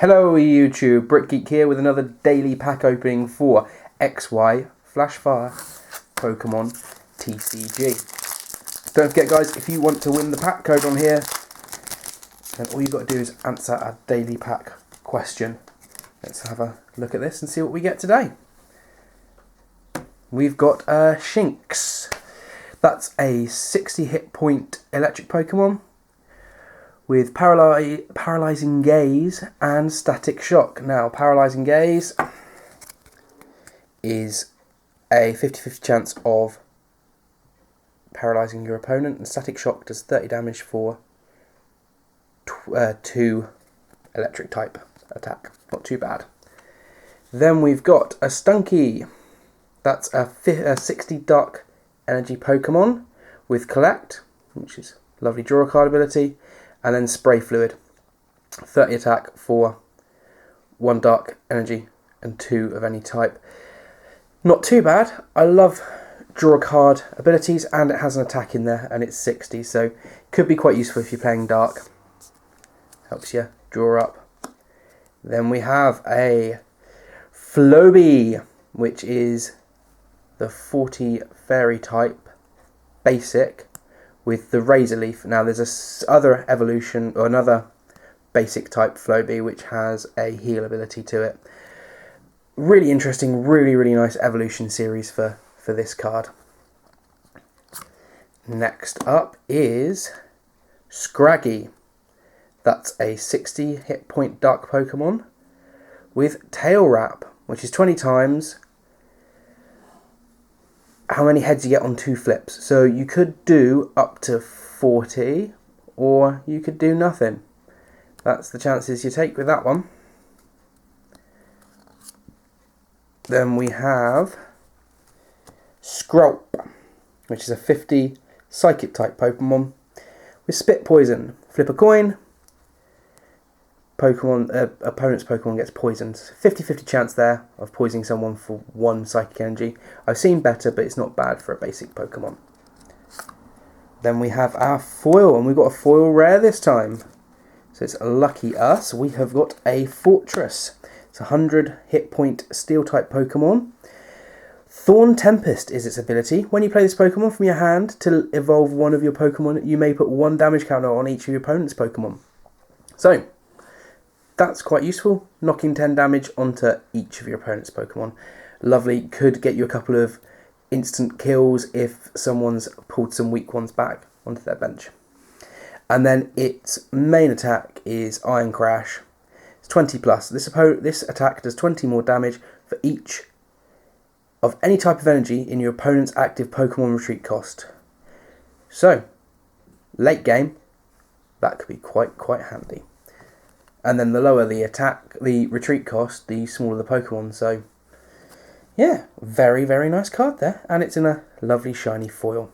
Hello YouTube, BrickGeek here with another daily pack opening for XY Flashfire Pokemon TCG. Don't forget guys, if you want to win the pack code on here, then all you've got to do is answer a daily pack question. Let's have a look at this and see what we get today. We've got Shinx. That's a 60 hit point electric Pokemon with Paralyzing Gaze and Static Shock. Now, Paralyzing Gaze is a 50-50 chance of paralysing your opponent, and Static Shock does 30 damage for 2 electric type attack. Not too bad. Then we've got a Stunky. That's a 60 dark energy Pokemon with Collect, which is a lovely draw card ability, and then Spray Fluid. 30 attack for 1 dark energy and 2 of any type. Not too bad. I love draw card abilities, and it has an attack in there, and it's 60, so could be quite useful if you're playing dark. Helps you draw up. Then we have a Flowbee, which is the 40 fairy type basic with the Razor Leaf. Now there's other evolution, or another basic type Flowbee, which has a heal ability to it. Really interesting, really nice evolution series for this card. Next up is Scraggy. That's a 60 hit point dark Pokemon with Tail Wrap, which is 20 times how many heads you get on 2 flips. So you could do up to 40, or you could do nothing. That's the chances you take with that one. Then we have Scrolp, which is a 50 psychic type Pokemon with Spit Poison. Flip a coin, opponent's Pokemon gets poisoned. 50-50 chance there of poisoning someone for 1 psychic energy. I've seen better, but it's not bad for a basic Pokemon. Then we have our foil, and we've got a foil rare this time. So it's lucky us. We have got a Fortress. It's a 100 hit point steel type Pokemon. Thorn Tempest is its ability. When you play this Pokemon from your hand to evolve one of your Pokemon, you may put 1 damage counter on each of your opponent's Pokemon. So that's quite useful, knocking 10 damage onto each of your opponent's Pokemon. Lovely, could get you a couple of instant kills if someone's pulled some weak ones back onto their bench. And then its main attack is Iron Crash. It's 20 plus. This attack does 20 more damage for each of any type of energy in your opponent's active Pokemon retreat cost. So, late game, that could be quite handy. And then the lower the retreat cost, the smaller the Pokemon. So, yeah, very nice card there. And it's in a lovely shiny foil.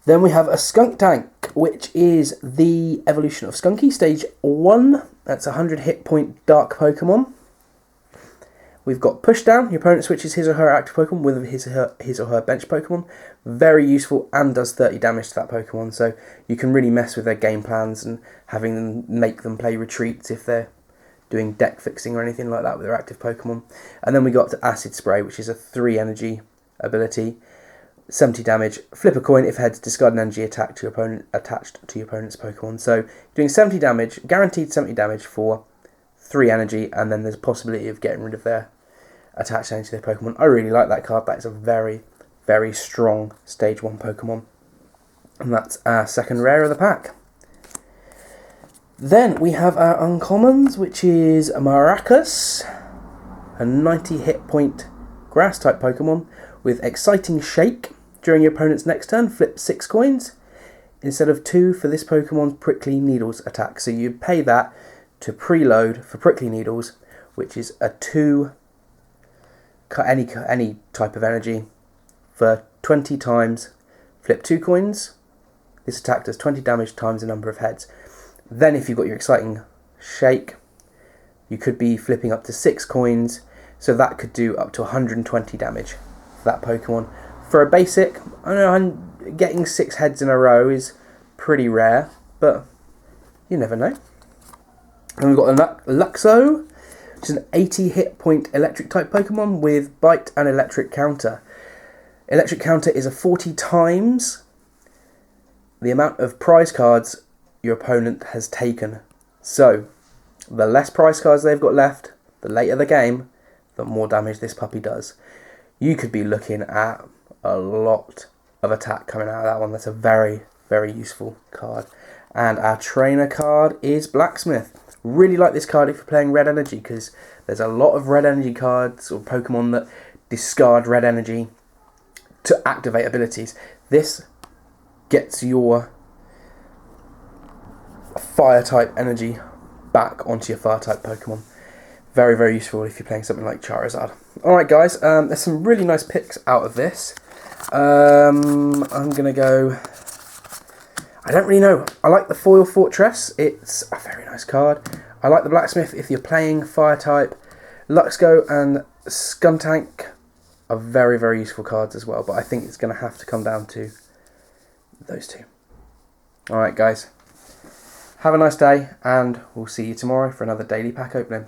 Then we have a Skunk Tank, which is the evolution of Skunky, stage 1. That's a 100 hit point dark Pokemon. We've got Push Down. Your opponent switches his or her active Pokemon with his or her bench Pokemon. Very useful, and does 30 damage to that Pokemon. So you can really mess with their game plans and having them make them play retreats if they're doing deck fixing or anything like that with their active Pokemon. And then we got the Acid Spray, which is a 3 energy ability. 70 damage. Flip a coin. If heads, discard an energy attack to your opponent attached to your opponent's Pokemon. So doing 70 damage, guaranteed 70 damage for 3 energy, and then there's a possibility of getting rid of their attached energy to their Pokemon. I really like that card. That is a very strong stage 1 Pokemon. And that's our second rare of the pack. Then we have our uncommons, which is a Maracas, a 90 hit point grass type Pokemon with Exciting Shake. During your opponent's next turn, flip 6 coins instead of 2 for this Pokemon's Prickly Needles attack. So you pay that to preload for Prickly Needles, which is a 2 any type of energy for 20 times. Flip 2 coins. This attack does 20 damage times the number of heads. Then if you've got your Exciting Shake, you could be flipping up to 6 coins, so that could do up to 120 damage for that Pokemon. For a basic, I know getting 6 heads in a row is pretty rare, but you never know. And we've got a Luxo, which is an 80 hit point electric type Pokemon with bite and electric counter. Electric counter is a 40 times the amount of prize cards your opponent has taken. So, the less prize cards they've got left, the later the game, the more damage this puppy does. You could be looking at a lot of attack coming out of that one. That's a very, very useful card. And our trainer card is Blacksmith. Really like this card if you're playing red energy, because there's a lot of red energy cards or Pokemon that discard red energy to activate abilities. This gets your fire type energy back onto your fire type Pokemon. Very, very useful if you're playing something like Charizard. Alright guys, there's some really nice picks out of this. I'm going to go... I don't really know. I like the Foil Fortress. It's a very nice card. I like the Blacksmith if you're playing fire type. Luxgo and Skuntank are very, very useful cards as well, but I think it's going to have to come down to those two. Alright guys, have a nice day, and we'll see you tomorrow for another daily pack opening.